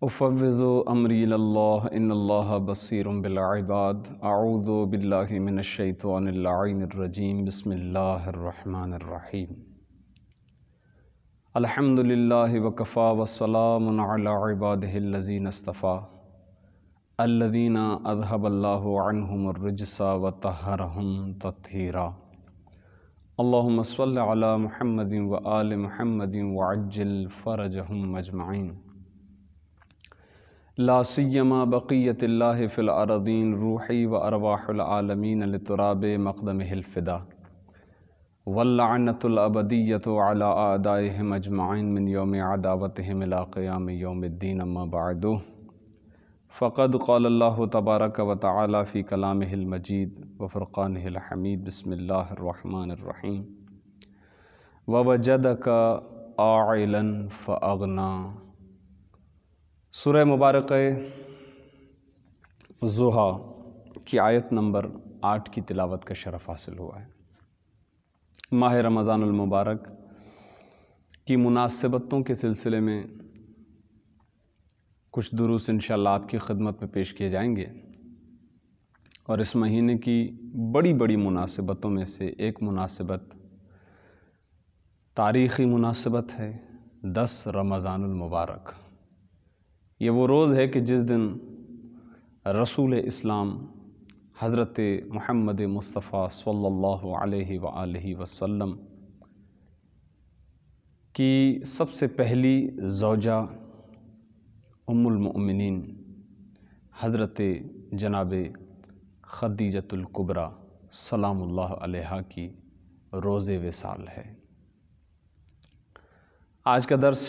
افوض امری اللہ ان اللہ بصیر بالعباد اعوذ باللہ من الشیطان اللعین الرجیم بسم اللہ الرحمن الرحیم الحمد للہ وکفی وسلام علی عبادہ الذین اصطفی الذین اذھب اللہ عنہم الرجس وطہرہم تطہیرا اللہم صل علی محمد وآل محمد وعجل فرجہم اجمعین لا سیما بقیت اللہ فی الارضین روحی و ارواح العالمین لتراب مقدمہ الفدا واللعنۃ الابدیۃ علی اعدائہم اجمعین من یوم عداوتہم الی قیام یوم الدین اما بعد فقد قال اللہ تبارک و تعالی فی کلامہ المجید و فرقانہ الحمید بسم اللہ الرحمن الرحیم ووجدک عائلا فاغنا۔ سورہ مبارکہ ضحیٰ کی آیت نمبر 8 کی تلاوت کا شرف حاصل ہوا ہے۔ ماہ رمضان المبارک کی مناسبتوں کے سلسلے میں کچھ دروس انشاءاللہ آپ کی خدمت میں پیش کیے جائیں گے، اور اس مہینے کی بڑی بڑی مناسبتوں میں سے ایک مناسبت تاریخی مناسبت ہے 10 رمضان المبارک۔ یہ وہ روز ہے کہ جس دن رسول اسلام حضرت محمد مصطفیٰ صلی اللہ علیہ وآلہ وسلم کی سب سے پہلی زوجہ ام المؤمنین حضرت جناب خدیجۃ الکبریٰ سلام اللہ علیہا کی روز وصال ہے۔ آج کا درس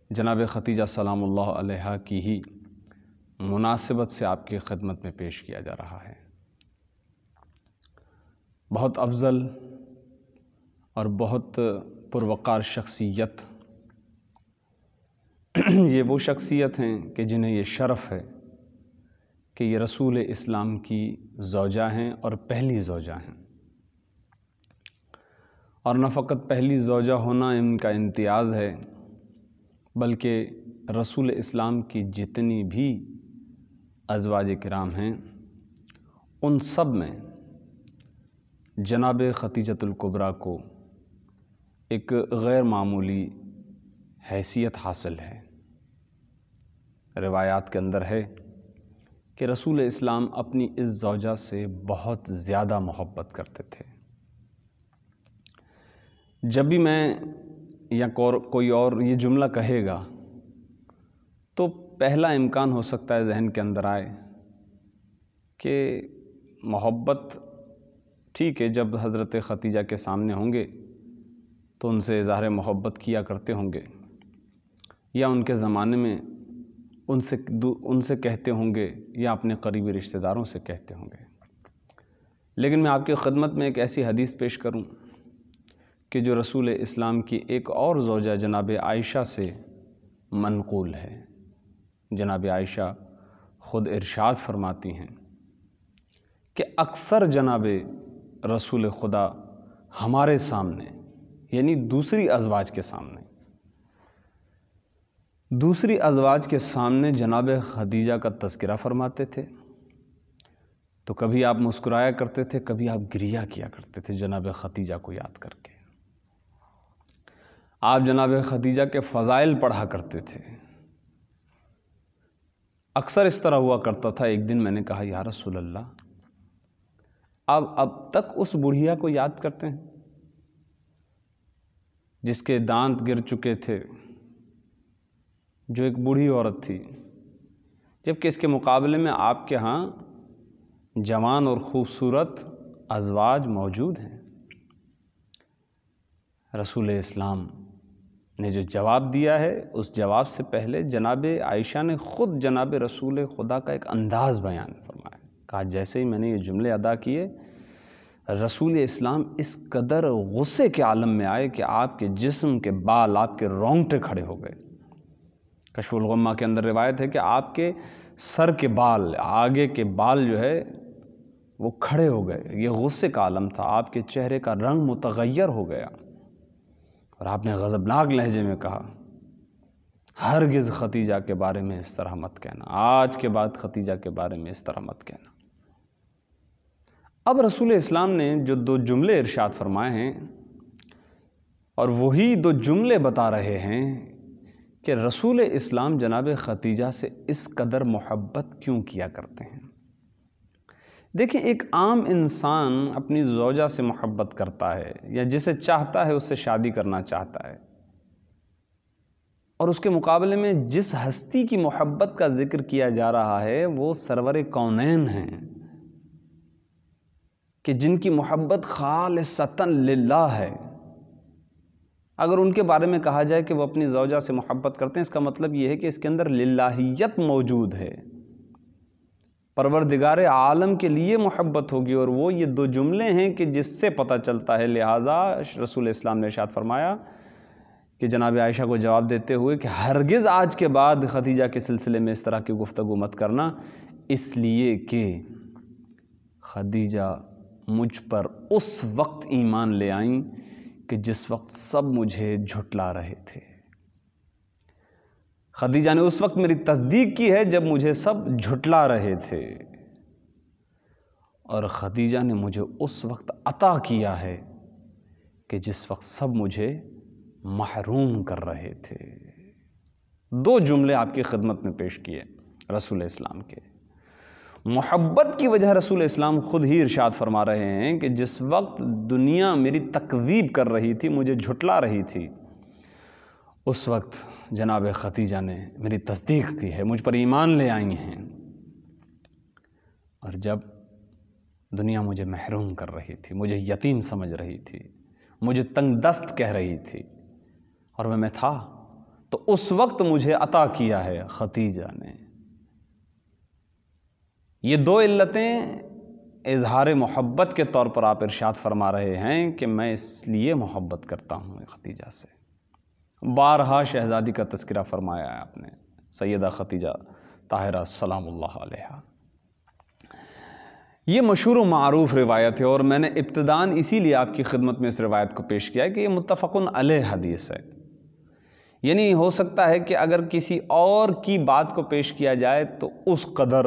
جناب خدیجہ سلام اللہ علیہا کی ہی مناسبت سے آپ کی خدمت میں پیش کیا جا رہا ہے۔ بہت افضل اور بہت پروقار شخصیت، یہ وہ شخصیت ہیں کہ جنہیں یہ شرف ہے کہ یہ رسول اسلام کی زوجہ ہیں اور پہلی زوجہ ہیں، اور نہ فقط پہلی زوجہ ہونا ان کا امتیاز ہے بلکہ رسول اسلام کی جتنی بھی ازواج کرام ہیں ان سب میں جناب خدیجۃ الکبریٰ کو ایک غیر معمولی حیثیت حاصل ہے۔ روایات کے اندر ہے کہ رسول اسلام اپنی اس زوجہ سے بہت زیادہ محبت کرتے تھے۔ جب بھی میں یا کوئی اور یہ جملہ کہے گا تو پہلا امکان ہو سکتا ہے ذہن کے اندر آئے کہ محبت ٹھیک ہے، جب حضرت خدیجہ کے سامنے ہوں گے تو ان سے اظہار محبت کیا کرتے ہوں گے، یا ان کے زمانے میں ان سے کہتے ہوں گے، یا اپنے قریبی رشتہ داروں سے کہتے ہوں گے۔ لیکن میں آپ کی خدمت میں ایک ایسی حدیث پیش کروں کہ جو رسول اسلام کی ایک اور زوجہ جناب عائشہ سے منقول ہے۔ جناب عائشہ خود ارشاد فرماتی ہیں کہ اکثر جناب رسول خدا ہمارے سامنے، یعنی دوسری ازواج کے سامنے جناب خدیجہ کا تذکرہ فرماتے تھے تو کبھی آپ مسکرایا کرتے تھے، کبھی آپ گریہ کیا کرتے تھے جناب خدیجہ کو یاد کر کے۔ آپ جناب خدیجہ کے فضائل پڑھا کرتے تھے۔ اکثر اس طرح ہوا کرتا تھا، ایک دن میں نے کہا یا رسول اللہ، آپ اب تک اس بڑھیا کو یاد کرتے ہیں جس کے دانت گر چکے تھے، جو ایک بوڑھی عورت تھی، جبکہ اس کے مقابلے میں آپ کے ہاں جوان اور خوبصورت ازواج موجود ہیں۔ رسول اسلام نے جو جواب دیا ہے اس جواب سے پہلے جناب عائشہ نے خود جناب رسول خدا کا ایک انداز بیان فرمایا، کہا جیسے ہی میں نے یہ جملے ادا کیے رسول اسلام اس قدر غصے کے عالم میں آئے کہ آپ کے جسم کے بال، آپ کے رونگٹے کھڑے ہو گئے۔ کشف الغمہ کے اندر روایت ہے کہ آپ کے سر کے بال، آگے کے بال جو ہے وہ کھڑے ہو گئے۔ یہ غصے کا عالم تھا، آپ کے چہرے کا رنگ متغیر ہو گیا، اور آپ نے غضبناک لہجے میں کہا ہرگز ختیجہ کے بارے میں اس طرح مت کہنا، آج کے بعد ختیجہ کے بارے میں اس طرح مت کہنا۔ اب رسول اسلام نے جو 2 جملے ارشاد فرمائے ہیں، اور وہی 2 جملے بتا رہے ہیں کہ رسول اسلام جناب ختیجہ سے اس قدر محبت کیوں کیا کرتے ہیں۔ دیکھیں، ایک عام انسان اپنی زوجہ سے محبت کرتا ہے یا جسے چاہتا ہے اس سے شادی کرنا چاہتا ہے، اور اس کے مقابلے میں جس ہستی کی محبت کا ذکر کیا جا رہا ہے وہ سرور کونین ہیں، کہ جن کی محبت خالصتاً للہ ہے۔ اگر ان کے بارے میں کہا جائے کہ وہ اپنی زوجہ سے محبت کرتے ہیں، اس کا مطلب یہ ہے کہ اس کے اندر للہیت موجود ہے، پروردگار عالم کے لیے محبت ہوگی، اور وہ یہ 2 جملے ہیں کہ جس سے پتہ چلتا ہے۔ لہٰذا رسول اسلام نے ارشاد فرمایا کہ جناب عائشہ کو جواب دیتے ہوئے کہ ہرگز آج کے بعد ختیجہ کے سلسلے میں اس طرح کی گفتگو مت کرنا، اس لیے کہ خدیجہ مجھ پر اس وقت ایمان لے آئیں کہ جس وقت سب مجھے جھٹلا رہے تھے۔ خدیجہ نے اس وقت میری تصدیق کی ہے جب مجھے سب جھٹلا رہے تھے، اور خدیجہ نے مجھے اس وقت عطا کیا ہے کہ جس وقت سب مجھے محروم کر رہے تھے۔ 2 جملے آپ کی خدمت میں پیش کیے رسول اسلام کے۔ محبت کی وجہ رسول اسلام خود ہی ارشاد فرما رہے ہیں کہ جس وقت دنیا میری تکذیب کر رہی تھی، مجھے جھٹلا رہی تھی، اس وقت جناب ختیجہ نے میری تصدیق کی ہے، مجھ پر ایمان لے آئی ہیں، اور جب دنیا مجھے محروم کر رہی تھی، مجھے یتیم سمجھ رہی تھی، مجھے تنگ دست کہہ رہی تھی، اور میں تھا، تو اس وقت مجھے عطا کیا ہے ختیجہ نے۔ یہ 2 علتیں اظہار محبت کے طور پر آپ ارشاد فرما رہے ہیں کہ میں اس لیے محبت کرتا ہوں ختیجہ سے۔ بارہا شہزادی کا تذکرہ فرمایا ہے آپ نے، سیدہ ختیجہ طاہرہ سلام اللہ علیہا۔ یہ مشہور و معروف روایت ہے، اور میں نے ابتداً اسی لیے آپ کی خدمت میں اس روایت کو پیش کیا ہے کہ یہ متفقن علیہ حدیث ہے۔ یعنی ہو سکتا ہے کہ اگر کسی اور کی بات کو پیش کیا جائے تو اس قدر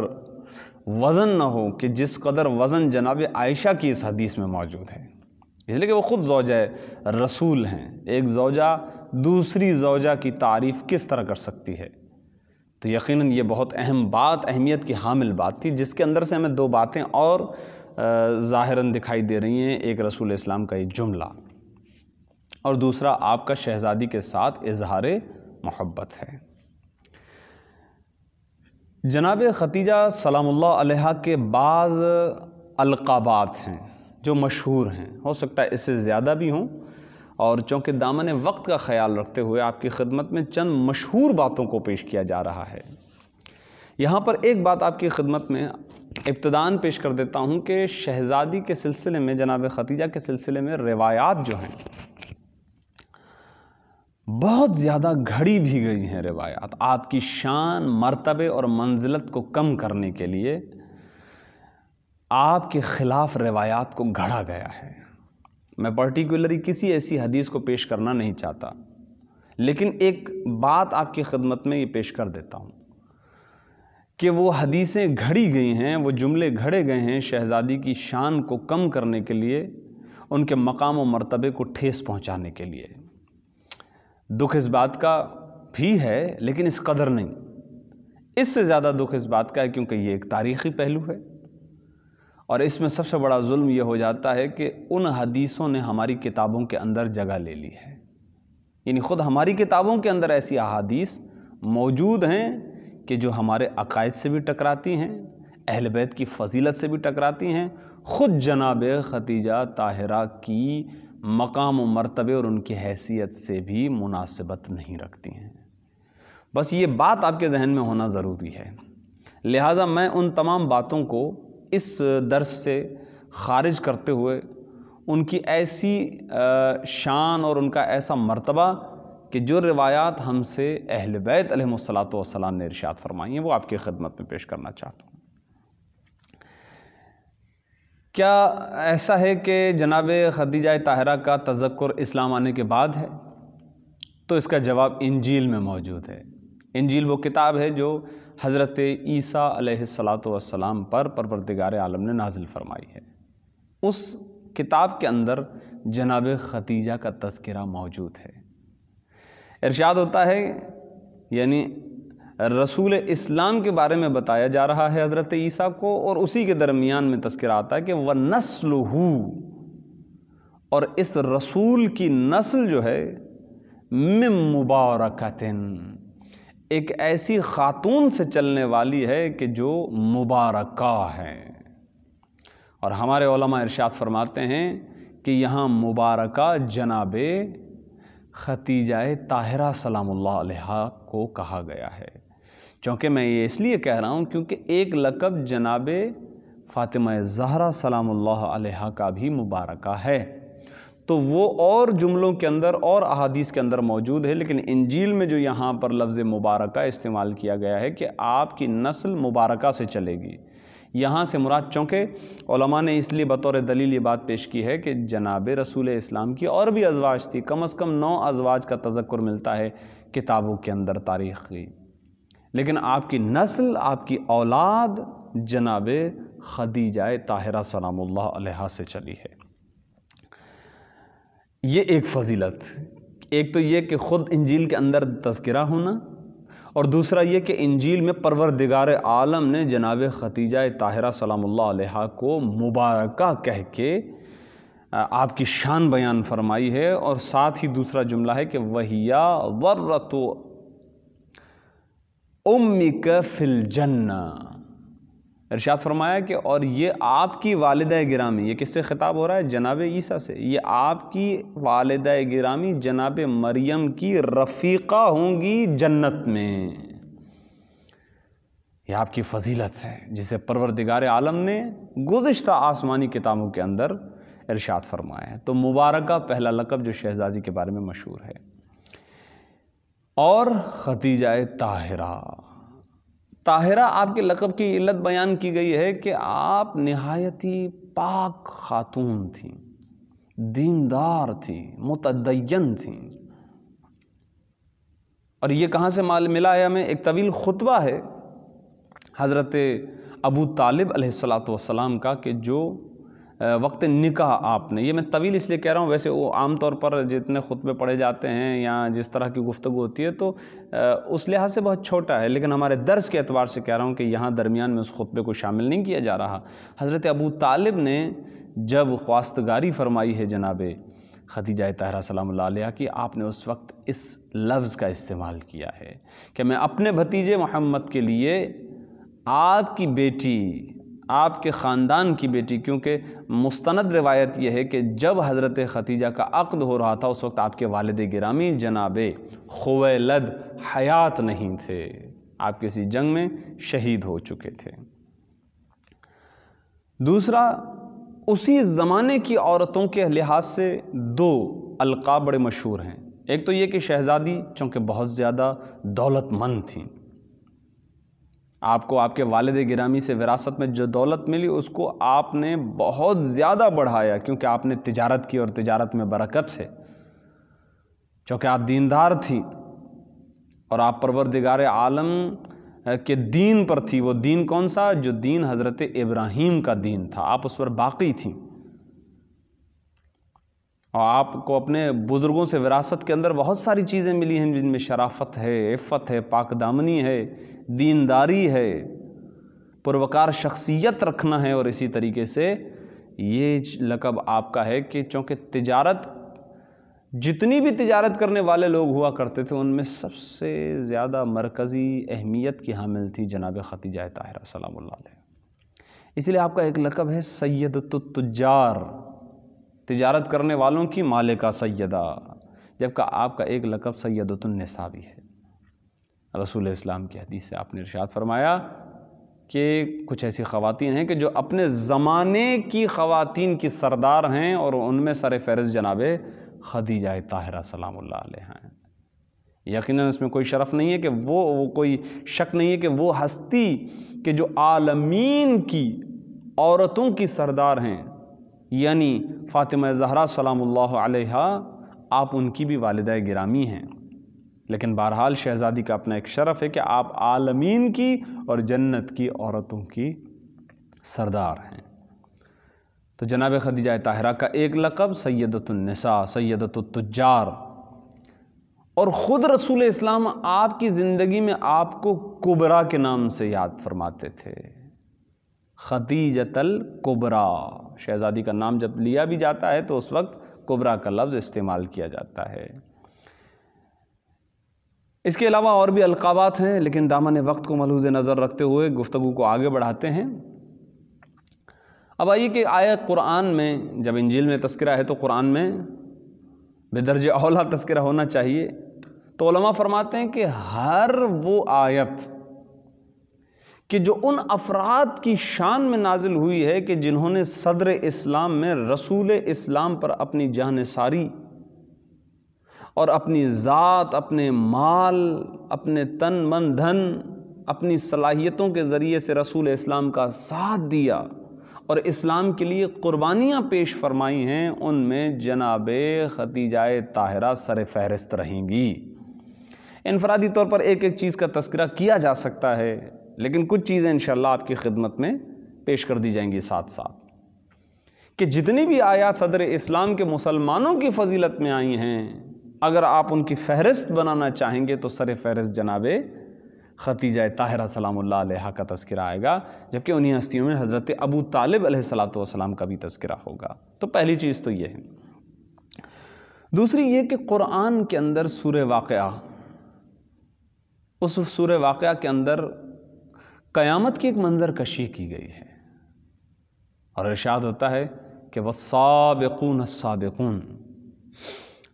وزن نہ ہو کہ جس قدر وزن جناب عائشہ کی اس حدیث میں موجود ہے، اس لیے کہ وہ خود زوجہ رسول ہیں۔ ایک زوجہ دوسری زوجہ کی تعریف کس طرح کر سکتی ہے؟ تو یقیناً یہ بہت اہم بات، اہمیت کی حامل بات تھی، جس کے اندر سے ہمیں 2 باتیں اور ظاہراً دکھائی دے رہی ہیں۔ ایک رسول اسلام کا یہ جملہ، اور دوسرا آپ کا شہزادی کے ساتھ اظہار محبت ہے۔ جناب ختیجہ سلام اللہ علیہا کے بعض القابات ہیں جو مشہور ہیں، ہو سکتا ہے اس سے زیادہ بھی ہوں، اور چونکہ دامن وقت کا خیال رکھتے ہوئے آپ کی خدمت میں چند مشہور باتوں کو پیش کیا جا رہا ہے۔ یہاں پر ایک بات آپ کی خدمت میں ابتداً پیش کر دیتا ہوں کہ شہزادی کے سلسلے میں، جناب ختیجہ کے سلسلے میں روایات جو ہیں بہت زیادہ گھڑی بھی گئی ہیں۔ روایات آپ کی شان، مرتبے اور منزلت کو کم کرنے کے لیے آپ کے خلاف روایات کو گھڑا گیا ہے۔ میں پرٹیکولرلی کسی ایسی حدیث کو پیش کرنا نہیں چاہتا، لیکن ایک بات آپ کی خدمت میں یہ پیش کر دیتا ہوں کہ وہ حدیثیں گھڑی گئی ہیں، وہ جملے گھڑے گئے ہیں شہزادی کی شان کو کم کرنے کے لیے، ان کے مقام و مرتبے کو ٹھیس پہنچانے کے لیے۔ دکھ اس بات کا بھی ہے، لیکن اس قدر نہیں۔ اس سے زیادہ دکھ اس بات کا ہے کیونکہ یہ ایک تاریخی پہلو ہے، اور اس میں سب سے بڑا ظلم یہ ہو جاتا ہے کہ ان حدیثوں نے ہماری کتابوں کے اندر جگہ لے لی ہے۔ یعنی خود ہماری کتابوں کے اندر ایسی احادیث موجود ہیں کہ جو ہمارے عقائد سے بھی ٹکراتی ہیں، اہل بیت کی فضیلت سے بھی ٹکراتی ہیں، خود جناب ختیجہ طاہرہ کی مقام و مرتبے اور ان کی حیثیت سے بھی مناسبت نہیں رکھتی ہیں۔ بس یہ بات آپ کے ذہن میں ہونا ضروری ہے۔ لہٰذا میں ان تمام باتوں کو اس درس سے خارج کرتے ہوئے ان کی ایسی شان اور ان کا ایسا مرتبہ کہ جو روایات ہم سے اہل بیت علیہم الصلاۃ والسلام نے ارشاد فرمائی ہیں، وہ آپ کی خدمت میں پیش کرنا چاہتا ہوں۔ کیا ایسا ہے کہ جناب خدیجہ طاہرہ کا تذکر اسلام آنے کے بعد ہے؟ تو اس کا جواب انجیل میں موجود ہے۔ انجیل وہ کتاب ہے جو حضرت عیسیٰ علیہ السلام پر پروردگار عالم نے نازل فرمائی ہے۔ اس کتاب کے اندر جناب ختیجہ کا تذکرہ موجود ہے۔ ارشاد ہوتا ہے، یعنی رسول اسلام کے بارے میں بتایا جا رہا ہے حضرت عیسیٰ کو، اور اسی کے درمیان میں تذکرہ آتا ہے کہ وَنَسْلُهُ، اور اس رسول کی نسل جو ہے مِن مبارکتن، ایک ایسی خاتون سے چلنے والی ہے کہ جو مبارکہ ہے۔ اور ہمارے علماء ارشاد فرماتے ہیں کہ یہاں مبارکہ جناب ختیجہ طاہرہ سلام اللہ علیہا کو کہا گیا ہے۔ چونکہ میں یہ اس لیے کہہ رہا ہوں کیونکہ ایک لقب جناب فاطمہ زہرا سلام اللہ علیہا کا بھی مبارکہ ہے، تو وہ اور جملوں کے اندر اور احادیث کے اندر موجود ہے، لیکن انجیل میں جو یہاں پر لفظ مبارکہ استعمال کیا گیا ہے کہ آپ کی نسل مبارکہ سے چلے گی، یہاں سے مراد، چونکہ علماء نے اس لیے بطور دلیل یہ بات پیش کی ہے کہ جناب رسول اسلام کی اور بھی ازواج تھی، کم از کم 9 ازواج کا تذکر ملتا ہے کتابوں کے اندر تاریخ کی، لیکن آپ کی نسل، آپ کی اولاد جناب خدیجہ طاہرہ سلام اللہ علیہا سے چلی ہے۔ یہ ایک فضیلت، ایک تو یہ کہ خود انجیل کے اندر تذکرہ ہونا، اور دوسرا یہ کہ انجیل میں پروردگار عالم نے جناب ختیجہ طاہرہ سلام اللہ علیہا کو مبارکہ کہہ کے آپ کی شان بیان فرمائی ہے، اور ساتھ ہی دوسرا جملہ ہے کہ وَهِيَ ذَرَّةُ أُمِّكَ فِي الْجَنَّةِ، ارشاد فرمایا کہ اور یہ آپ کی والدہ گرامی، یہ کس سے خطاب ہو رہا ہے؟ جناب عیسیٰ سے، یہ آپ کی والدہ گرامی جناب مریم کی رفیقہ ہوں گی جنت میں۔ یہ آپ کی فضیلت ہے جسے پروردگار عالم نے گزشتہ آسمانی کتابوں کے اندر ارشاد فرمایا ہے۔ تو مبارکہ پہلا لقب جو شہزادی کے بارے میں مشہور ہے۔ اور ختیجہ طاہرہ آپ کے لقب کی علت بیان کی گئی ہے کہ آپ نہایت ہی پاک خاتون تھیں، دیندار تھیں، متدین تھیں۔ اور یہ کہاں سے ملا ہے ہمیں؟ ایک طویل خطبہ ہے حضرت ابو طالب علیہ السلام کا کہ جو وقت نکاح آپ نے، یہ میں طویل اس لیے کہہ رہا ہوں، ویسے وہ عام طور پر جتنے خطبے پڑھے جاتے ہیں یا جس طرح کی گفتگو ہوتی ہے تو اس لحاظ سے بہت چھوٹا ہے، لیکن ہمارے درس کے اعتبار سے کہہ رہا ہوں کہ یہاں درمیان میں اس خطبے کو شامل نہیں کیا جا رہا۔ حضرت ابو طالب نے جب خواستگاری فرمائی ہے جناب ختیجہ طاہرہ سلام اللہ علیہ کی، آپ نے اس وقت اس لفظ کا استعمال کیا ہے کہ میں اپنے بھتیجے محمد کے لیے آپ کی بیٹی، آپ کے خاندان کی بیٹی، کیونکہ مستند روایت یہ ہے کہ جب حضرت ختیجہ کا عقد ہو رہا تھا اس وقت آپ کے والد گرامی جناب خویلد حیات نہیں تھے، آپ کسی جنگ میں شہید ہو چکے تھے۔ دوسرا، اسی زمانے کی عورتوں کے لحاظ سے 2 القاب بڑے مشہور ہیں۔ ایک تو یہ کہ شہزادی چونکہ بہت زیادہ دولت مند تھیں، آپ کو آپ کے والد گرامی سے وراثت میں جو دولت ملی اس کو آپ نے بہت زیادہ بڑھایا، کیونکہ آپ نے تجارت کی اور تجارت میں برکت ہے، چونکہ آپ دیندار تھی اور آپ پروردگار عالم کے دین پر تھی۔ وہ دین کون سا؟ جو دین حضرت ابراہیم کا دین تھا، آپ اس پر باقی تھیں، اور آپ کو اپنے بزرگوں سے وراثت کے اندر بہت ساری چیزیں ملی ہیں جن میں شرافت ہے، عفت ہے، پاک دامنی ہے، دینداری ہے، پروقار شخصیت رکھنا ہے، اور اسی طریقے سے یہ لقب آپ کا ہے کہ چونکہ تجارت، جتنی بھی تجارت کرنے والے لوگ ہوا کرتے تھے ان میں سب سے زیادہ مرکزی اہمیت کی حامل تھی جناب ختیجہ طاہرہ سلام اللہ علیہ۔ اسی لیے آپ کا ایک لقب ہے سیدۃ التجار، تجارت کرنے والوں کی مالکہ سیدہ، جبکہ آپ کا ایک لقب سیدۃ النساء بھی ہے۔ رسول اسلام کی حدیث سے آپ نے ارشاد فرمایا کہ کچھ ایسی خواتین ہیں کہ جو اپنے زمانے کی خواتین کی سردار ہیں، اور ان میں سر فہرست جناب خدیجہ طاہرہ سلام اللہ علیہ ہیں۔ یقیناً اس میں کوئی شرف نہیں ہے کہ وہ کوئی شک نہیں ہے کہ وہ ہستی کہ جو عالمین کی عورتوں کی سردار ہیں، یعنی فاطمہ زہرا سلام اللہ علیہا، آپ ان کی بھی والدہ گرامی ہیں۔ لیکن بہرحال شہزادی کا اپنا ایک شرف ہے کہ آپ عالمین کی اور جنت کی عورتوں کی سردار ہیں۔ تو جناب خدیجہ طاہرہ کا ایک لقب سیدۃ النساء، سیدۃ التجار، اور خود رسول اسلام آپ کی زندگی میں آپ کو کبریٰ کے نام سے یاد فرماتے تھے، خدیجۃ الکبریٰ۔ شہزادی کا نام جب لیا بھی جاتا ہے تو اس وقت کبریٰ کا لفظ استعمال کیا جاتا ہے۔ اس کے علاوہ اور بھی القابات ہیں، لیکن دامن وقت کو ملحوظ نظر رکھتے ہوئے گفتگو کو آگے بڑھاتے ہیں۔ اب آئیے کہ آیت قرآن میں جب انجیل میں تذکرہ ہے تو قرآن میں بدرجہ اولیٰ تذکرہ ہونا چاہیے۔ تو علماء فرماتے ہیں کہ ہر وہ آیت کہ جو ان افراد کی شان میں نازل ہوئی ہے کہ جنہوں نے صدر اسلام میں رسول اسلام پر اپنی جان ساری اور اپنی ذات، اپنے مال، اپنے تن من دھن، اپنی صلاحیتوں کے ذریعے سے رسول اسلام کا ساتھ دیا اور اسلام کے لیے قربانیاں پیش فرمائی ہیں، ان میں جناب خدیجہ طاہرہ سر فہرست رہیں گی۔ انفرادی طور پر ایک ایک چیز کا تذکرہ کیا جا سکتا ہے، لیکن کچھ چیزیں انشاءاللہ آپ کی خدمت میں پیش کر دی جائیں گی ساتھ ساتھ، کہ جتنی بھی آیات صدر اسلام کے مسلمانوں کی فضیلت میں آئی ہیں، اگر آپ ان کی فہرست بنانا چاہیں گے تو سر فہرست جناب خدیجہ طاہرہ سلام اللہ علیہا کا تذکرہ آئے گا، جبکہ انہی ہستیوں میں حضرت ابو طالب علیہ السلام کا بھی تذکرہ ہوگا۔ تو پہلی چیز تو یہ ہے۔ دوسری یہ کہ قرآن کے اندر سورہ واقعہ، اس سورہ واقعہ کے اندر قیامت کی ایک منظر کشی کی گئی ہے، اور ارشاد ہوتا ہے کہ والسابقون السابقون،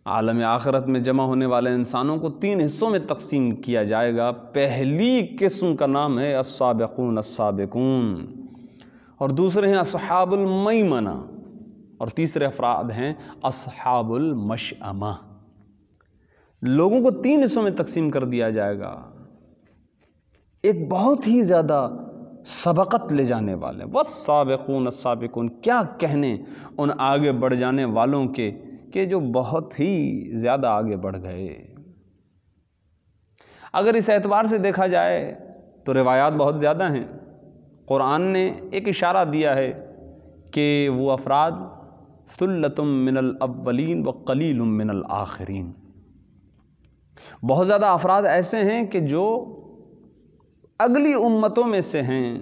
عالم آخرت میں جمع ہونے والے انسانوں کو 3 حصوں میں تقسیم کیا جائے گا۔ پہلی قسم کا نام ہے السابقون السابقون، اور دوسرے ہیں اصحاب المیمنہ، اور تیسرے افراد ہیں اصحاب المشأمہ۔ لوگوں کو 3 حصوں میں تقسیم کر دیا جائے گا۔ ایک بہت ہی زیادہ سبقت لے جانے والے، والسابقون السابقون، کیا کہنے ان آگے بڑھ جانے والوں کے کہ جو بہت ہی زیادہ آگے بڑھ گئے۔ اگر اس اعتبار سے دیکھا جائے تو روایات بہت زیادہ ہیں۔ قرآن نے ایک اشارہ دیا ہے کہ وہ افراد ثلۃ من الاولین وقلیل من الآخرین، بہت زیادہ افراد ایسے ہیں کہ جو اگلی امتوں میں سے ہیں،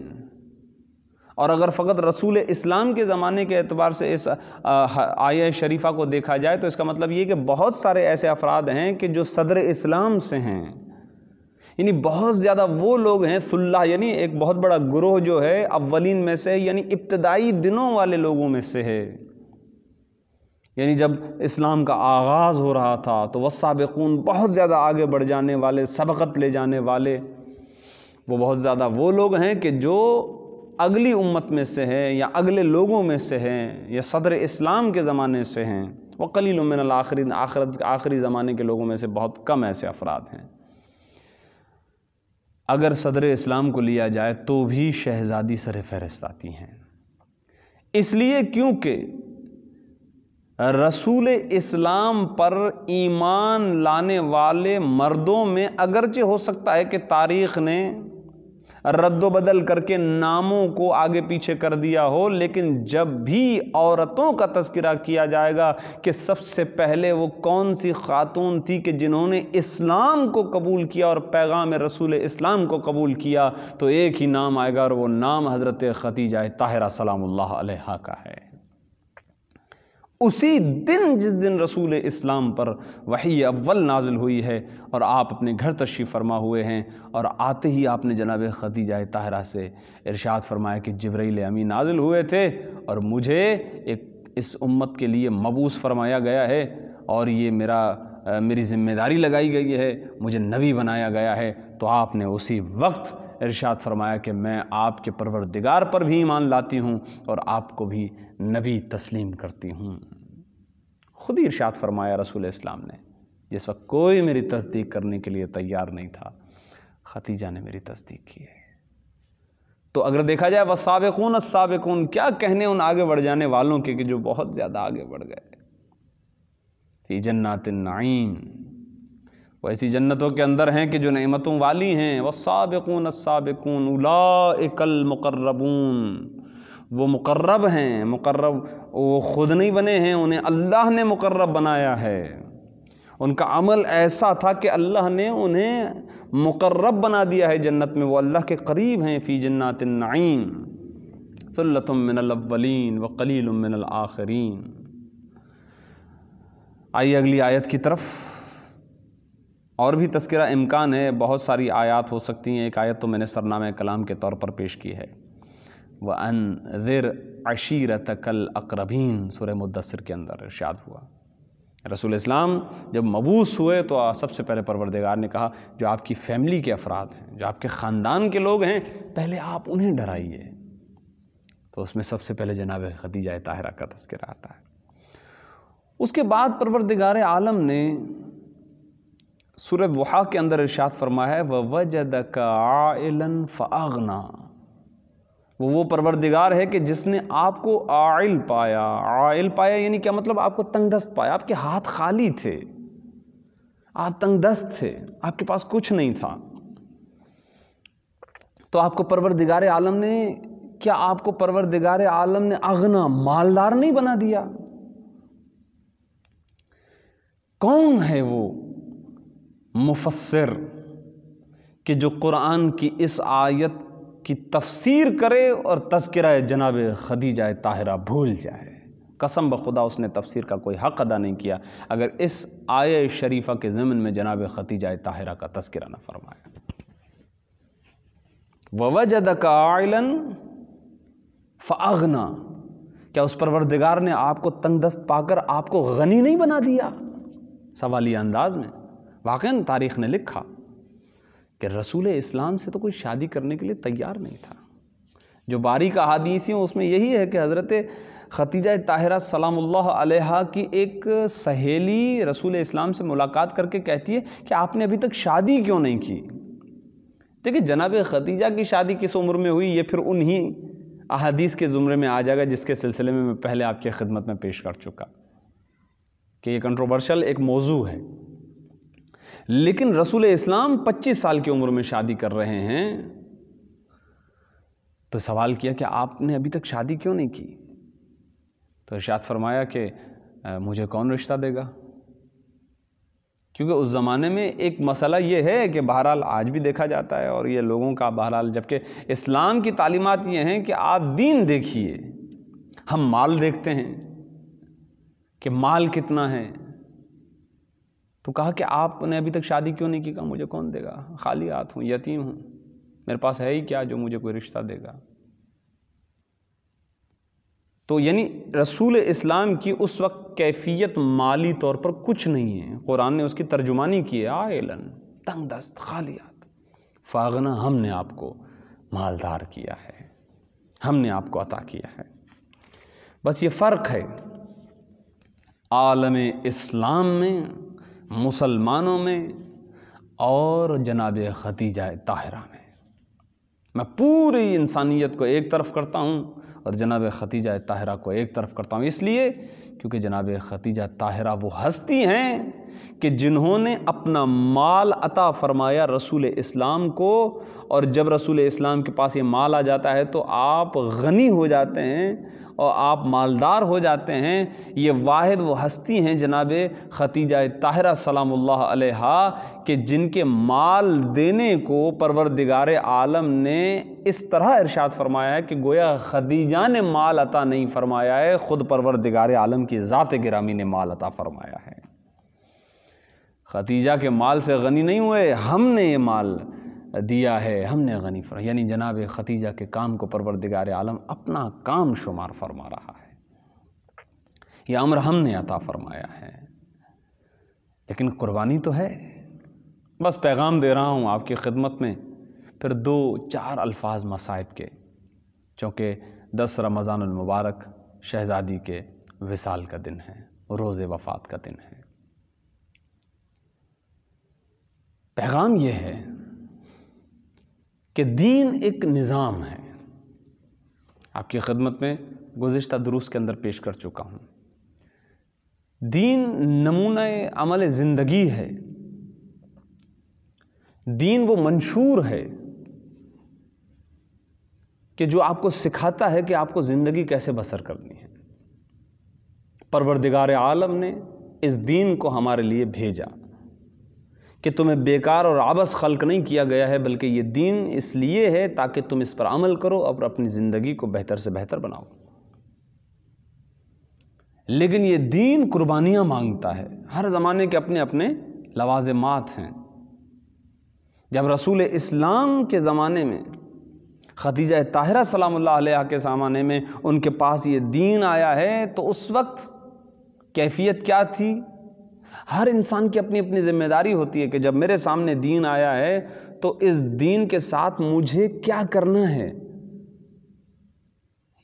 اور اگر فقط رسول اسلام کے زمانے کے اعتبار سے اس آیہ شریفہ کو دیکھا جائے تو اس کا مطلب یہ کہ بہت سارے ایسے افراد ہیں کہ جو صدر اسلام سے ہیں، یعنی بہت زیادہ وہ لوگ ہیں، ثلہ یعنی ایک بہت بڑا گروہ جو ہے اولین میں سے، یعنی ابتدائی دنوں والے لوگوں میں سے ہے۔ یعنی جب اسلام کا آغاز ہو رہا تھا تو والسابقون، بہت زیادہ آگے بڑھ جانے والے، سبقت لے جانے والے، وہ بہت زیادہ وہ لوگ ہیں کہ جو اگلی امت میں سے ہیں یا اگلے لوگوں میں سے ہیں یا صدر اسلام کے زمانے سے ہیں۔ وقلیل من الآخرین، آخری زمانے کے لوگوں میں سے بہت کم ایسے افراد ہیں۔ اگر صدر اسلام کو لیا جائے تو بھی شہزادی سر فہرست آتی ہیں، اس لیے کیونکہ رسول اسلام پر ایمان لانے والے مردوں میں اگرچہ ہو سکتا ہے کہ تاریخ نے رد و بدل کر کے ناموں کو آگے پیچھے کر دیا ہو، لیکن جب بھی عورتوں کا تذکرہ کیا جائے گا کہ سب سے پہلے وہ کون سی خاتون تھی کہ جنہوں نے اسلام کو قبول کیا اور پیغام رسول اسلام کو قبول کیا، تو ایک ہی نام آئے گا، اور وہ نام حضرت خدیجہ طاہرہ سلام اللہ علیہا کا ہے۔ اسی دن جس دن رسول اسلام پر وحی اول نازل ہوئی ہے اور آپ اپنے گھر تشریف فرما ہوئے ہیں، اور آتے ہی آپ نے جناب خدیجہ طاہرہ سے ارشاد فرمایا کہ جبرائیل امین نازل ہوئے تھے اور مجھے اس امت کے لیے مبعوث فرمایا گیا ہے، اور یہ میری ذمہ داری لگائی گئی ہے، مجھے نبی بنایا گیا ہے۔ تو آپ نے اسی وقت ارشاد فرمایا کہ میں آپ کے پروردگار پر بھی ایمان لاتی ہوں اور آپ کو بھی نبی تسلیم کرتی ہوں۔ خود ہی ارشاد فرمایا رسول اسلام نے، جس وقت کوئی میری تصدیق کرنے کے لیے تیار نہیں تھا، خدیجہ نے میری تصدیق کی ہے۔ تو اگر دیکھا جائے والسابقون السابقون، کیا کہنے ان آگے بڑھ جانے والوں کے کہ جو بہت زیادہ آگے بڑھ گئے، فی جنات النعیم، وہ ایسی جنتوں کے اندر ہیں کہ جو نعمتوں والی ہیں، والسابقون السابقون اولئک المقربون، وہ مقرب ہیں، مقرب وہ خود نہیں بنے ہیں، انہیں اللہ نے مقرب بنایا ہے، ان کا عمل ایسا تھا کہ اللہ نے انہیں مقرب بنا دیا ہے جنت میں، وہ اللہ کے قریب ہیں، فی جنات النعیم ثلۃ من الاولین وقلیل من الآخرین۔ آئیے اگلی آیت کی طرف، اور بھی تذکرہ امکان ہے، بہت ساری آیات ہو سکتی ہیں، ایک آیت تو میں نے سرنامہ کلام کے طور پر پیش کی ہے، وَأَنذِرْ عَشِيرَتَكَ الْأَقْرَبِينَ، سورہ مدثر کے اندر ارشاد ہوا، رسول اسلام جب مبعوث ہوئے تو سب سے پہلے پروردگار نے کہا جو آپ کی فیملی کے افراد ہیں، جو آپ کے خاندان کے لوگ ہیں، پہلے آپ انہیں ڈرائیے۔ تو اس میں سب سے پہلے جناب خدیجہ طاہرہ کا تذکرہ آتا ہے۔ اس کے بعد پروردگار عالم نے سورہ ضحیٰ کے اندر ارشاد فرمایا ہے وَوَجَدَكَ عَائِلًا فَأَغْنَىٰ، وہ پروردگار ہے کہ جس نے آپ کو عائل پایا۔ عائل پایا یعنی کیا مطلب؟ آپ کو تنگ دست پایا، آپ کے ہاتھ خالی تھے، آپ تنگ دست تھے، آپ کے پاس کچھ نہیں تھا، تو آپ کو پروردگار عالم نے، کیا آپ کو پروردگار عالم نے اغنا، مالدار نہیں بنا دیا؟ کون ہے وہ مفسر کہ جو قرآن کی اس آیت کی تفسیر کرے اور تذکرہ جناب خدیجہ طاہرہ بھول جائے؟ قسم بخدا اس نے تفسیر کا کوئی حق ادا نہیں کیا اگر اس آیہ شریفہ کے ضمن میں جناب خدیجہ طاہرہ کا تذکرہ نہ فرمایا۔ وَوَجَدَكَ عَائِلًا فَأَغْنَىٰ، کیا اس پروردگار نے آپ کو تنگ دست پا کر آپ کو غنی نہیں بنا دیا؟ سوالیہ انداز میں واقعاً تاریخ نے لکھا کہ رسول اسلام سے تو کوئی شادی کرنے کے لیے تیار نہیں تھا۔ جو باریک احادیث ہیں اس میں یہی ہے کہ حضرت خدیجہ طاہرہ سلام اللہ علیہا کی ایک سہیلی رسول اسلام سے ملاقات کر کے کہتی ہے کہ آپ نے ابھی تک شادی کیوں نہیں کی؟ دیکھیں جناب خدیجہ کی شادی کس عمر میں ہوئی یہ پھر انہی احادیث کے زمرے میں آ جائے گا جس کے سلسلے میں پہلے آپ کی خدمت میں پیش کر چکا کہ یہ کنٹروورشل ایک موضوع ہے، لیکن رسول اسلام 25 سال کی عمر میں شادی کر رہے ہیں، تو سوال کیا کہ آپ نے ابھی تک شادی کیوں نہیں کی؟ تو ارشاد فرمایا کہ مجھے کون رشتہ دے گا؟ کیونکہ اس زمانے میں ایک مسئلہ یہ ہے کہ بہرحال آج بھی دیکھا جاتا ہے اور یہ لوگوں کا بہرحال، جبکہ اسلام کی تعلیمات یہ ہیں کہ آپ دین دیکھیے، ہم مال دیکھتے ہیں کہ مال کتنا ہے، تو کہا کہ آپ نے ابھی تک شادی کیوں نہیں کی؟ کہا مجھے کون دے گا، خالی ہاتھ ہوں، یتیم ہوں، میرے پاس ہے ہی کیا جو مجھے کوئی رشتہ دے گا؟ تو یعنی رسول اسلام کی اس وقت کیفیت مالی طور پر کچھ نہیں ہے، قرآن نے اس کی ترجمانی کی ہے، عائلن، تنگ دست، خالی ہاتھ، فاغنا، ہم نے آپ کو مالدار کیا ہے، ہم نے آپ کو عطا کیا ہے۔ بس یہ فرق ہے عالم اسلام میں، مسلمانوں میں اور جناب خدیجہ طاہرہ میں۔ میں پوری انسانیت کو ایک طرف کرتا ہوں اور جناب خدیجہ طاہرہ کو ایک طرف کرتا ہوں، اس لیے کیونکہ جناب خدیجہ طاہرہ وہ ہستی ہیں کہ جنہوں نے اپنا مال عطا فرمایا رسول اسلام کو، اور جب رسول اسلام کے پاس یہ مال آ جاتا ہے تو آپ غنی ہو جاتے ہیں اور آپ مالدار ہو جاتے ہیں۔ یہ واحد وہ ہستی ہیں جناب خدیجہ طاہرہ سلام اللہ علیہا کہ جن کے مال دینے کو پروردگار عالم نے اس طرح ارشاد فرمایا ہے کہ گویا خدیجہ نے مال عطا نہیں فرمایا ہے، خود پروردگار عالم کی ذات گرامی نے مال عطا فرمایا ہے۔ خدیجہ کے مال سے غنی نہیں ہوئے، ہم نے یہ مال دیا ہے، ہم نے غنی فرمایا، یعنی جناب خدیجہ کے کام کو پروردگار عالم اپنا کام شمار فرما رہا ہے، یہ امر ہم نے عطا فرمایا ہے، لیکن قربانی تو ہے۔ بس پیغام دے رہا ہوں آپ کی خدمت میں، پھر 2-4 الفاظ مصائب کے، چونکہ 10 رمضان المبارک شہزادی کے وصال کا دن ہے، روز وفات کا دن ہے۔ پیغام یہ ہے کہ دین ایک نظام ہے، آپ کی خدمت میں گزشتہ دروس کے اندر پیش کر چکا ہوں۔ دین نمونہ عمل زندگی ہے، دین وہ منشور ہے کہ جو آپ کو سکھاتا ہے کہ آپ کو زندگی کیسے بسر کرنی ہے۔ پروردگار عالم نے اس دین کو ہمارے لیے بھیجا کہ تمہیں بیکار اور عبث خلق نہیں کیا گیا ہے، بلکہ یہ دین اس لیے ہے تاکہ تم اس پر عمل کرو اور اپنی زندگی کو بہتر سے بہتر بناؤ۔ لیکن یہ دین قربانیاں مانگتا ہے۔ ہر زمانے کے اپنے اپنے لوازمات ہیں۔ جب رسول اسلام کے زمانے میں خدیجہ طاہرہ سلام اللہ علیہا کے زمانے میں ان کے پاس یہ دین آیا ہے تو اس وقت کیفیت کیا تھی؟ ہر انسان کی اپنی اپنی ذمہ داری ہوتی ہے کہ جب میرے سامنے دین آیا ہے تو اس دین کے ساتھ مجھے کیا کرنا ہے۔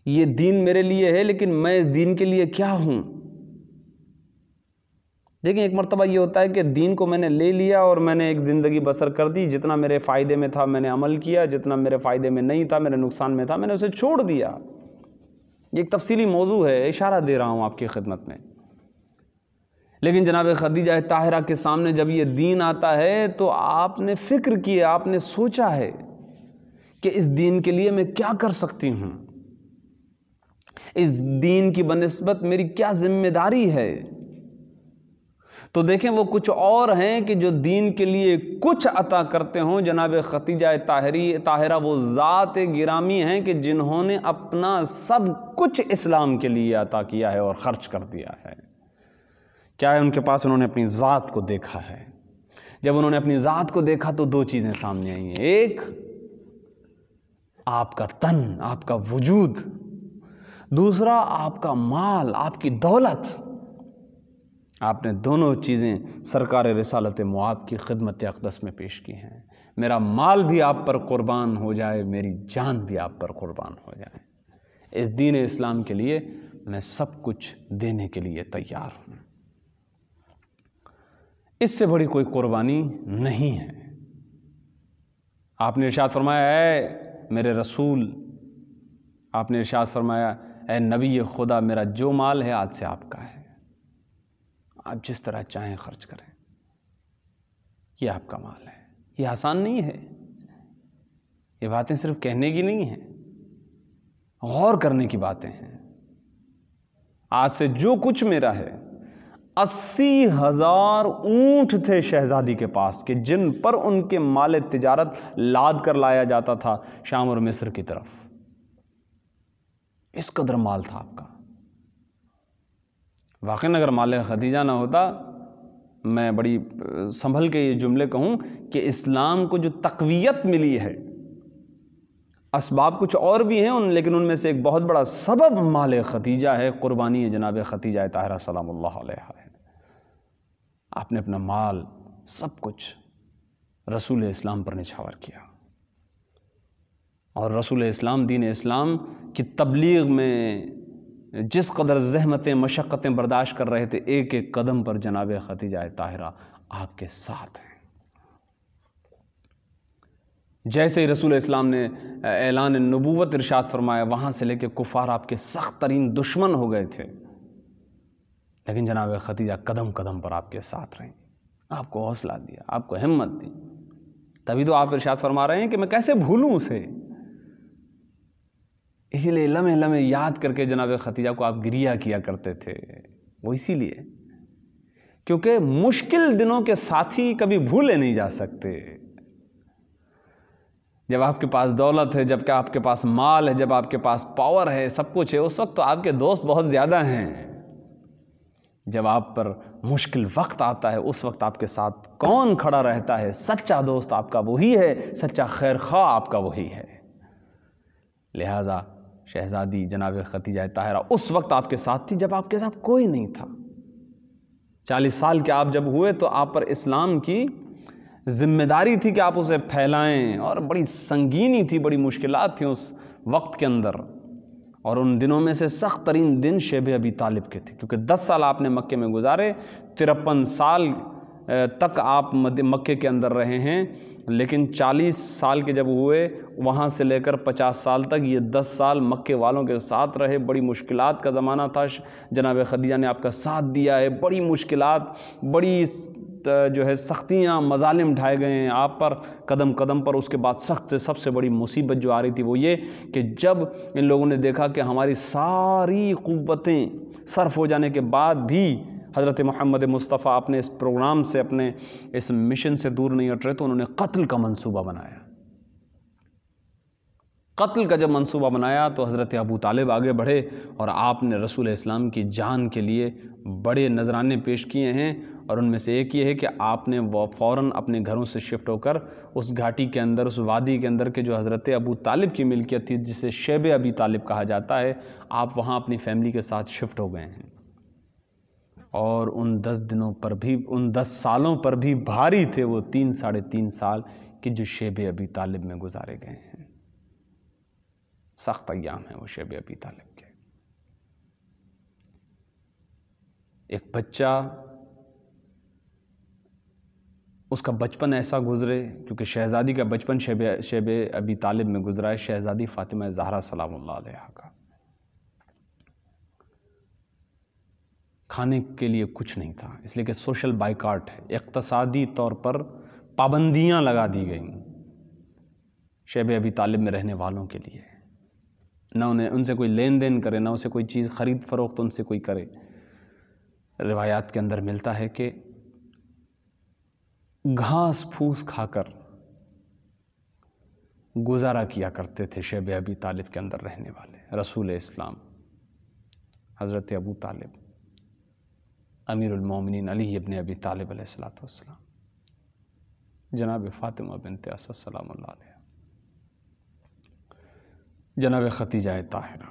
یہ دین میرے لیے ہے لیکن میں اس دین کے لیے کیا ہوں۔ لیکن ایک مرتبہ یہ ہوتا ہے کہ دین کو میں نے لے لیا اور میں نے ایک زندگی بسر کر دی، جتنا میرے فائدے میں تھا میں نے عمل کیا، جتنا میرے فائدے میں نہیں تھا، میرے نقصان میں تھا، میں نے اسے چھوڑ دیا۔ یہ ایک تفصیلی موضوع ہے، اشارہ دے رہا ہوں آپ کی خدمت میں۔ لیکن جناب خدیجہ طاہرہ کے سامنے جب یہ دین آتا ہے تو آپ نے فکر کی، آپ نے سوچا ہے کہ اس دین کے لیے میں کیا کر سکتی ہوں، اس دین کی بنسبت میری کیا ذمہ داری ہے۔ تو دیکھیں وہ کچھ اور ہیں کہ جو دین کے لیے کچھ عطا کرتے ہوں۔ جناب خدیجہ طاہرہ وہ ذات گرامی ہیں کہ جنہوں نے اپنا سب کچھ اسلام کے لیے عطا کیا ہے اور خرچ کر دیا ہے۔ کیا ہے ان کے پاس؟ انہوں نے اپنی ذات کو دیکھا ہے۔ جب انہوں نے اپنی ذات کو دیکھا تو دو چیزیں سامنے آئی ہیں، ایک آپ کا تن، آپ کا وجود، دوسرا آپ کا مال، آپ کی دولت۔ آپ نے دونوں چیزیں سرکار رسالت مآب کی خدمت اقدس میں پیش کی ہیں۔ میرا مال بھی آپ پر قربان ہو جائے، میری جان بھی آپ پر قربان ہو جائے، اس دین اسلام کے لیے میں سب کچھ دینے کے لیے تیار ہوں۔ اس سے بڑی کوئی قربانی نہیں ہے۔ آپ نے ارشاد فرمایا اے میرے رسول، آپ نے ارشاد فرمایا اے نبی خدا، میرا جو مال ہے آج سے آپ کا ہے، آپ جس طرح چاہیں خرچ کریں، یہ آپ کا مال ہے۔ یہ آسان نہیں ہے، یہ باتیں صرف کہنے کی نہیں ہیں، غور کرنے کی باتیں ہیں۔ آج سے جو کچھ میرا ہے، 80,000 اونٹ تھے شہزادی کے پاس کہ جن پر ان کے مال تجارت لاد کر لایا جاتا تھا شام اور مصر کی طرف۔ اس قدر مال تھا آپ کا۔ واقعاً اگر مال خدیجہ نہ ہوتا، میں بڑی سنبھل کے یہ جملے کہوں کہ اسلام کو جو تقویت ملی ہے، اسباب کچھ اور بھی ہیں لیکن ان میں سے ایک بہت بڑا سبب مال خدیجہ ہے، قربانی ہے جناب خدیجہ طاہرہ سلام اللہ علیہا ہے۔ آپ نے اپنا مال سب کچھ رسول اسلام پر نچھاور کیا، اور رسول اسلام، دین اسلام کی تبلیغ میں جس قدر زحمتیں مشقتیں برداشت کر رہے تھے، ایک ایک قدم پر جناب خدیجہ طاہرہ آپ کے ساتھ ہیں۔ جیسے ہی رسول اسلام نے اعلان نبوت ارشاد فرمایا، وہاں سے لے کے کفار آپ کے سخت ترین دشمن ہو گئے تھے، لیکن جناب خدیجہ قدم قدم پر آپ کے ساتھ رہیں، آپ کو حوصلہ دیا، آپ کو ہمت دی۔ تبھی تو آپ ارشاد فرما رہے ہیں کہ میں کیسے بھولوں اسے۔ اسی لیے لمحے لمحے یاد کر کے جناب خدیجہ کو آپ گریہ کیا کرتے تھے، وہ اسی لیے کیونکہ مشکل دنوں کے ساتھی کبھی بھولے نہیں جا سکتے۔ جب آپ کے پاس دولت ہے، جب کہ آپ کے پاس مال ہے، جب آپ کے پاس پاور ہے، سب کچھ ہے، اس وقت تو آپ کے دوست بہت زیادہ ہیں۔ جب آپ پر مشکل وقت آتا ہے، اس وقت آپ کے ساتھ کون کھڑا رہتا ہے؟ سچا دوست آپ کا وہی ہے، سچا خیر خواہ آپ کا وہی ہے۔ لہٰذا شہزادی جناب خدیجہ طاہرہ اس وقت آپ کے ساتھ تھی جب آپ کے ساتھ کوئی نہیں تھا۔ 40 سال کے آپ جب ہوئے تو آپ پر اسلام کی ذمہ داری تھی کہ آپ اسے پھیلائیں، اور بڑی سنگینی تھی، بڑی مشکلات تھیں اس وقت کے اندر، اور ان دنوں میں سے سخت ترین دن شیب ابی طالب کے تھے، کیونکہ 10 سال آپ نے مکے میں گزارے، 53 سال تک آپ مکے کے اندر رہے ہیں، لیکن 40 سال کے جب ہوئے وہاں سے لے کر 50 سال تک یہ 10 سال مکے والوں کے ساتھ رہے۔ بڑی مشکلات کا زمانہ تھا، جناب خدیجہ نے آپ کا ساتھ دیا ہے، بڑی مشکلات، بڑی جو ہے سختیاں مظالم ڈھائے گئے ہیں آپ پر قدم قدم پر، اس کے بعد سب سے بڑی مصیبت جو آ رہی تھی وہ یہ کہ جب ان لوگوں نے دیکھا کہ ہماری ساری قوتیں صرف ہو جانے کے بعد بھی حضرت محمد مصطفیٰ اپنے اس پروگرام سے، اپنے اس مشن سے دور نہیں ہٹ رہے، تو انہوں نے قتل کا منصوبہ بنایا۔ قتل کا جب منصوبہ بنایا تو حضرت ابو طالب آگے بڑھے اور آپ نے رسول اسلام کی جان کے لیے بڑے نذرانے پیش کیے ہیں، اور ان میں سے ایک یہ ہے کہ آپ نے وہ فوراً اپنے گھروں سے شفٹ ہو کر اس گھاٹی کے اندر، اس وادی کے اندر کے جو حضرت ابو طالب کی ملکیت تھی، جسے شیب ابی طالب کہا جاتا ہے، آپ وہاں اپنی فیملی کے ساتھ شفٹ ہو گئے ہیں۔ اور ان 10 دنوں پر بھی، ان 10 سالوں پر بھی بھاری تھے وہ 3 سال کہ جو شیب ابی طالب میں گزارے گئے ہیں۔ سخت ایام ہیں وہ شیب ابی طالب کے۔ ایک بچہ، اس کا بچپن ایسا گزرے، کیونکہ شہزادی کا بچپن شیب ابی طالب میں گزرا ہے، شہزادی فاطمہ زہرا سلام اللہ علیہا کا۔ کھانے کے لیے کچھ نہیں تھا، اس لیے کہ سوشل بائیکاٹ ہے، اقتصادی طور پر پابندیاں لگا دی گئیں شیب ابی طالب میں رہنے والوں کے لیے، نہ انہیں ان سے کوئی لین دین کرے، نہ اسے کوئی چیز خرید فروخت ان سے کوئی کرے۔ روایات کے اندر ملتا ہے کہ گھاس پھوس کھا کر گزارا کیا کرتے تھے شیب ابی طالب کے اندر رہنے والے رسول اسلام حضرت ابو طالب، امیر المومنین علی ابن ابی طالب علیہ السلام، جناب فاطمہ بنت اسد سلام اللہ علیہ، جناب ختیجہ طاہرہ،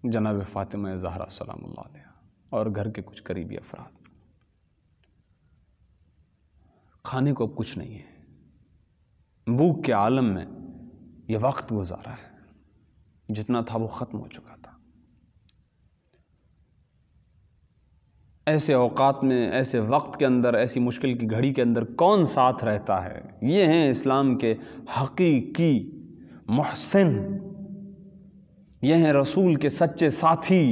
جناب فاطمہ زہرا سلام اللہ علیہ، اور گھر کے کچھ قریبی افراد۔ کھانے کو اب کچھ نہیں ہے، بھوک کے عالم میں یہ وقت گزارا ہے، جتنا تھا وہ ختم ہو چکا تھا۔ ایسے اوقات میں، ایسے وقت کے اندر، ایسی مشکل کی گھڑی کے اندر کون ساتھ رہتا ہے؟ یہ ہیں اسلام کے حقیقی محسن، یہ ہیں رسول کے سچے ساتھی،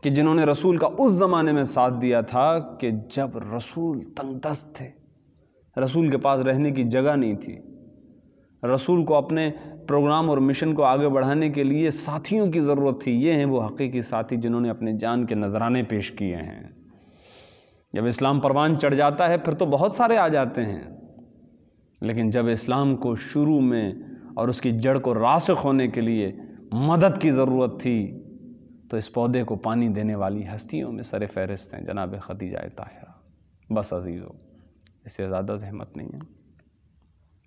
کہ جنہوں نے رسول کا اس زمانے میں ساتھ دیا تھا کہ جب رسول تنگ دست تھے، رسول کے پاس رہنے کی جگہ نہیں تھی، رسول کو اپنے پروگرام اور مشن کو آگے بڑھانے کے لیے ساتھیوں کی ضرورت تھی۔ یہ ہیں وہ حقیقی ساتھی جنہوں نے اپنے جان کے نذرانے پیش کیے ہیں۔ جب اسلام پروان چڑھ جاتا ہے پھر تو بہت سارے آ جاتے ہیں، لیکن جب اسلام کو شروع میں اور اس کی جڑ کو راسخ ہونے کے لیے مدد کی ضرورت تھی، تو اس پودے کو پانی دینے والی ہستیوں میں سر فہرست ہیں جناب ختیجہ طاہرہ۔ بس عزیزو، اس سے زیادہ زحمت نہیں ہے۔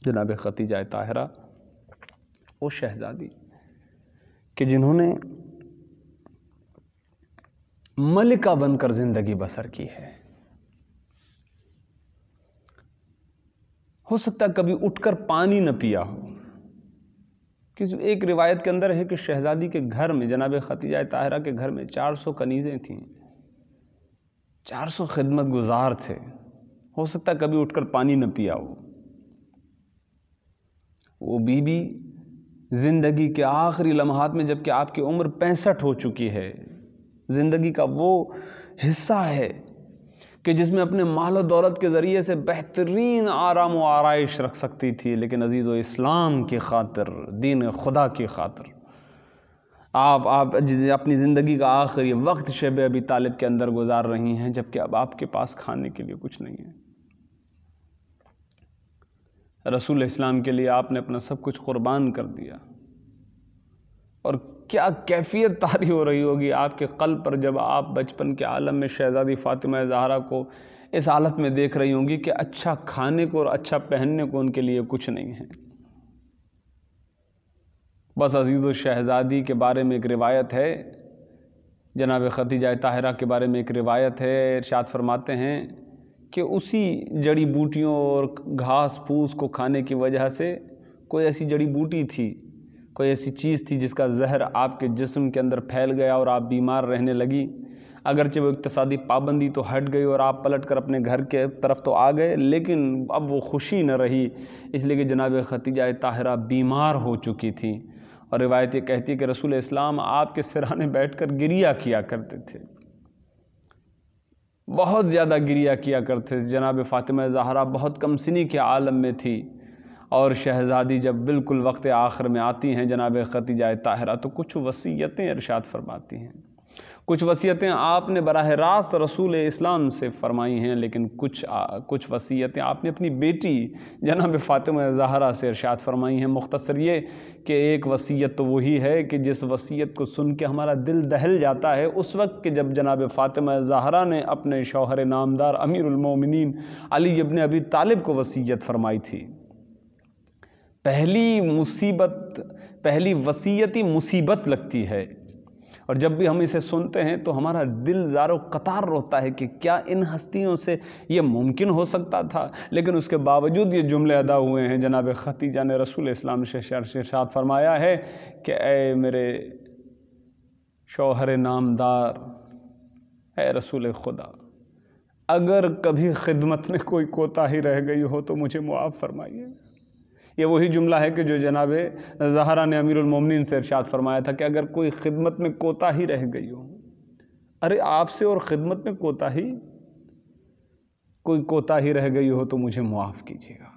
جناب ختیجہ طاہرہ وہ شہزادی کہ جنہوں نے ملکہ بن کر زندگی بسر کی ہے، ہو سکتا ہے کبھی اٹھ کر پانی نہ پیا ہو۔ ایک روایت کے اندر ہے کہ شہزادی کے گھر میں، جناب ختیجہ طاہرہ کے گھر میں 400 کنیزیں تھیں، 400 خدمت گزار تھے، ہو سکتا ہے کبھی اٹھ کر پانی نہ پیا ہو۔ وہ بی بی زندگی کے آخری لمحات میں، جبکہ آپ کی عمر 65 ہو چکی ہے، زندگی کا وہ حصہ ہے کہ جس میں اپنے مال و دولت کے ذریعے سے بہترین آرام و آرائش رکھ سکتی تھی، لیکن عزیز و اسلام کی خاطر، دین خدا کی خاطر آپ اپنی زندگی کا آخری وقت شیب ابی طالب کے اندر گزار رہی ہیں، جبکہ اب آپ کے پاس کھانے کے لیے کچھ نہیں ہے۔ رسول اسلام کے لیے آپ نے اپنا سب کچھ قربان کر دیا، اور کیا کیفیت طاری ہو رہی ہوگی آپ کے قلب پر جب آپ بچپن کے عالم میں شہزادی فاطمہ زہرا کو اس حالت میں دیکھ رہی ہوں گی کہ اچھا کھانے کو اور اچھا پہننے کو ان کے لیے کچھ نہیں ہے۔ بس عزیز و شہزادی کے بارے میں ایک روایت ہے، جناب ختیجہ طاہرہ کے بارے میں ایک روایت ہے، ارشاد فرماتے ہیں کہ اسی جڑی بوٹیوں اور گھاس پھوس کو کھانے کی وجہ سے، کوئی ایسی جڑی بوٹی تھی، کوئی ایسی چیز تھی جس کا زہر آپ کے جسم کے اندر پھیل گیا اور آپ بیمار رہنے لگی۔ اگرچہ وہ اقتصادی پابندی تو ہٹ گئی اور آپ پلٹ کر اپنے گھر کے طرف تو آ گئے، لیکن اب وہ خوشی نہ رہی، اس لیے کہ جناب ختیجہ طاہرہ بیمار ہو چکی تھی، اور روایت یہ کہتی ہے کہ رسول اسلام آپ کے سرانے بیٹھ کر گریہ کیا کرتے تھے۔ بہت زیادہ گریہ کیا کرتے تھے۔ جناب فاطمہ زہرا بہت کم سنی کے عالم میں تھی، اور شہزادی جب بالکل وقت آخر میں آتی ہیں جناب ختیجہ طاہرہ تو کچھ وصیتیں ارشاد فرماتی ہیں۔ کچھ وصیتیں آپ نے براہ راست رسول اسلام سے فرمائی ہیں، لیکن کچھ وصیتیں آپ نے اپنی بیٹی جناب فاطمہ زہرا سے ارشاد فرمائی ہیں۔ مختصر یہ کہ ایک وصیت تو وہی ہے کہ جس وصیت کو سن کے ہمارا دل دہل جاتا ہے اس وقت کہ جب جناب فاطمہ زہرا نے اپنے شوہر نامدار امیر المومنین علی ابن ابی طالب کو وصیت فرمائی تھی۔ پہلی وصیت ہی مصیبت لگتی ہے، اور جب بھی ہم اسے سنتے ہیں تو ہمارا دل زار و قطار روتا ہے کہ کیا ان ہستیوں سے یہ ممکن ہو سکتا تھا، لیکن اس کے باوجود یہ جملے ادا ہوئے ہیں۔ جناب ختیجہ نے رسول اسلام سے ارشاد فرمایا ہے کہ اے میرے شوہر نامدار، اے رسول خدا، اگر کبھی خدمت میں کوئی کوتاہی رہ گئی ہو تو مجھے معاف فرمائیے۔ یہ وہی جملہ ہے کہ جو جناب زہرا نے امیر المومنین سے ارشاد فرمایا تھا کہ اگر کوئی خدمت میں کوتاہی رہ گئی ہو، ارے آپ سے اور خدمت میں کوئی کوتاہی رہ گئی ہو تو مجھے معاف کیجیے گا۔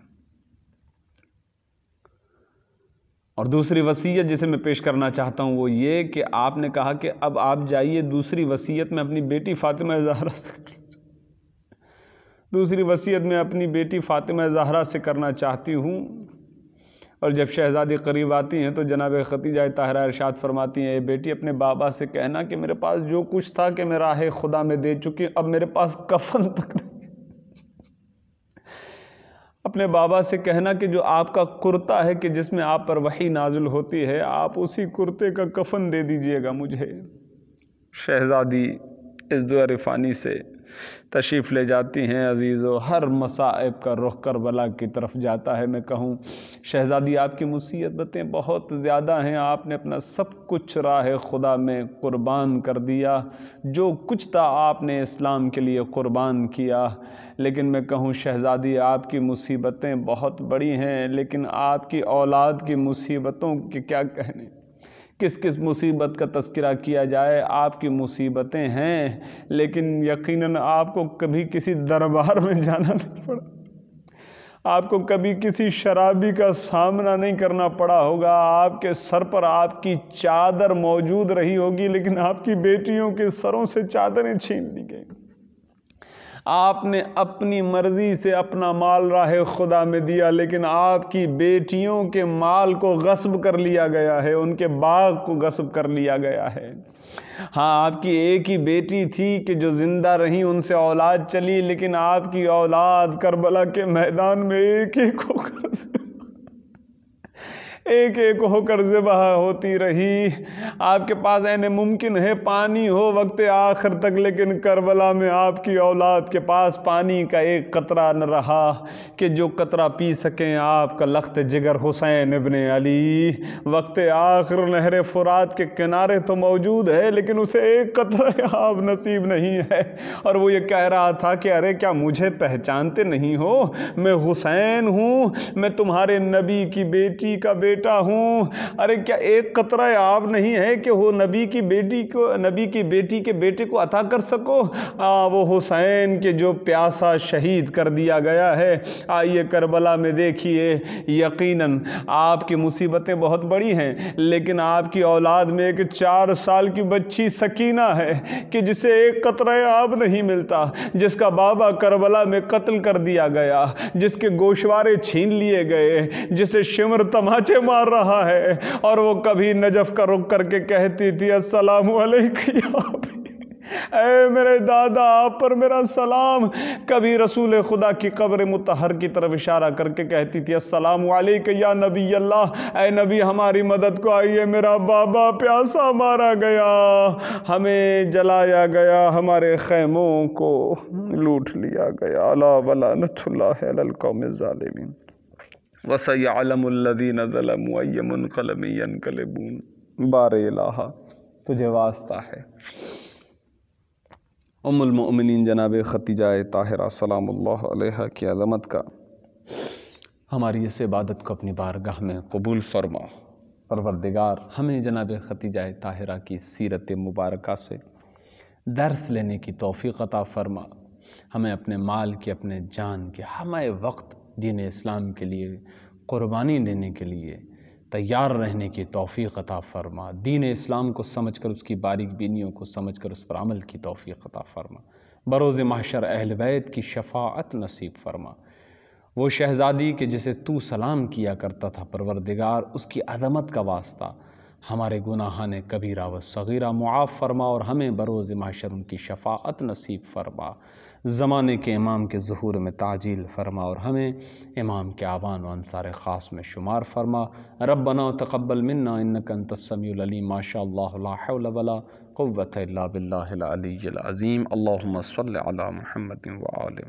اور دوسری وصیت جسے میں پیش کرنا چاہتا ہوں وہ یہ کہ آپ نے کہا کہ اب آپ جائیے دوسری وصیت میں اپنی بیٹی فاطمہ زہرا سے کرنا چاہتی ہوں۔ اور جب شہزادی قریب آتی ہیں تو جناب ختیجہ طاہرہ ارشاد فرماتی ہیں، اے بیٹی اپنے بابا سے کہنا کہ میرے پاس جو کچھ تھا کہ میں راہ خدا میں دے چکی، اب میرے پاس کفن تک نہیں۔ اپنے بابا سے کہنا کہ جو آپ کا کرتا ہے کہ جس میں آپ پر وحی نازل ہوتی ہے، آپ اسی کرتے کا کفن دے دیجئے گا مجھے۔ شہزادی اس دعا فانی سے تشریف لے جاتی ہیں۔ عزیزو، ہر مصائب کا رخ کربلا کی طرف جاتا ہے۔ میں کہوں شہزادی آپ کی مصیبتیں بہت زیادہ ہیں، آپ نے اپنا سب کچھ راہ خدا میں قربان کر دیا، جو کچھ تھا آپ نے اسلام کے لیے قربان کیا۔ لیکن میں کہوں شہزادی آپ کی مصیبتیں بہت بڑی ہیں، لیکن آپ کی اولاد کی مصیبتوں کے کیا کہنے، کس مصیبت کا تذکرہ کیا جائے۔ آپ کی مصیبتیں ہیں، لیکن یقیناً آپ کو کبھی کسی دربار میں جانا نہیں پڑا، آپ کو کبھی کسی شرابی کا سامنا نہیں کرنا پڑا ہوگا، آپ کے سر پر آپ کی چادر موجود رہی ہوگی، لیکن آپ کی بیٹیوں کے سروں سے چادریں چھین لی گئیں۔ آپ نے اپنی مرضی سے اپنا مال راہ خدا میں دیا، لیکن آپ کی بیٹیوں کے مال کو غصب کر لیا گیا ہے، ان کے باغ کو غصب کر لیا گیا ہے۔ ہاں، آپ کی ایک ہی بیٹی تھی کہ جو زندہ رہی، ان سے اولاد چلی، لیکن آپ کی اولاد کربلا کے میدان میں ایک ایک ہو کر ذبح ہوتی رہی۔ آپ کے پاس ممکن ہے پانی ہو وقت آخر تک، لیکن کربلا میں آپ کی اولاد کے پاس پانی کا ایک قطرہ نہ رہا کہ جو قطرہ پی سکیں۔ آپ کا لخت جگر حسین ابن علی وقت آخر نہر فرات کے کنارے تو موجود ہے، لیکن اسے ایک قطرہ آپ نصیب نہیں ہے، اور وہ یہ کہہ رہا تھا کہ ارے کیا مجھے پہچانتے نہیں ہو؟ میں حسین ہوں، میں تمہارے نبی کی بیٹی کا بیٹا ہوں۔ ارے کیا ایک قطرہ آپ نہیں ہے کہ وہ نبی کی بیٹی کے بیٹے کو عطا کر سکو؟ وہ حسین کے جو پیاسا شہید کر دیا گیا ہے۔ آئیے کربلا میں دیکھیے، یقیناً آپ کی مصیبتیں بہت بڑی ہیں، لیکن آپ کی اولاد میں ایک 4 سال کی بچی سکینہ ہے کہ جسے ایک قطرہ آب نہیں ملتا، جس کا بابا کربلا میں قتل کر دیا گیا، جس کے گوشوارے چھین لیے گئے، جسے شمر تماچے مار رہا ہے، اور وہ کبھی نجف کا رخ کر کے کہتی تھی السلام علیکم یا ابی، اے میرے دادا آپ پر میرا سلام۔ کبھی رسول خدا کی قبر مطہر کی طرف اشارہ کر کے کہتی تھی السلام علیکم یا نبی اللہ، اے نبی ہماری مدد کو آئیے، میرا بابا پیاسا مارا گیا، ہمیں جلایا گیا، ہمارے خیموں کو لوٹ لیا گیا۔ الا ولعنۃ اللہ علی القوم الظالمین وَسَيَعْلَمُ الَّذِينَ ظَلَمُوا أَيَّ مُنْقَلَبٍ يَنْقَلِبُونَ۔ بار الہ تجھے واسطہ ہے۔ ام المؤمنین جناب ختیجہ طاہرہ سلام اللہ علیہا کی عظمت کا ہماری اس عبادت کو اپنی بارگاہ میں قبول فرما۔ پروردگار ہمیں جناب ختیجہ طاہرہ کی سیرت مبارکہ سے درس لینے کی توفیق عطا فرما، ہمیں اپنے مال کی، اپنے جان کی، ہمیں وقت دین اسلام کے لیے قربانی دینے کے لیے تیار رہنے کی توفیق عطا فرما، دین اسلام کو سمجھ کر، اس کی باریک بینیوں کو سمجھ کر اس پر عمل کی توفیق عطا فرما، بروز محشر اہل بیت کی شفاعت نصیب فرما، وہ شہزادی کہ جسے تو سلام کیا کرتا تھا پروردگار، اس کی عظمت کا واسطہ ہمارے گناہان کبیرہ و صغیرہ معاف فرما اور ہمیں بروز محشر ان کی شفاعت نصیب فرما، زمانے کے امام کے ظہور میں تعجیل فرما اور ہمیں امام کے اعوان و انصار خاص میں شمار فرما۔ ربنا تقبل منا انک انت السمیع العلیم، ما شاء اللہ لا حول ولا قوة الا باللہ العلی العظیم، اللہم صل علی محمد وآلہ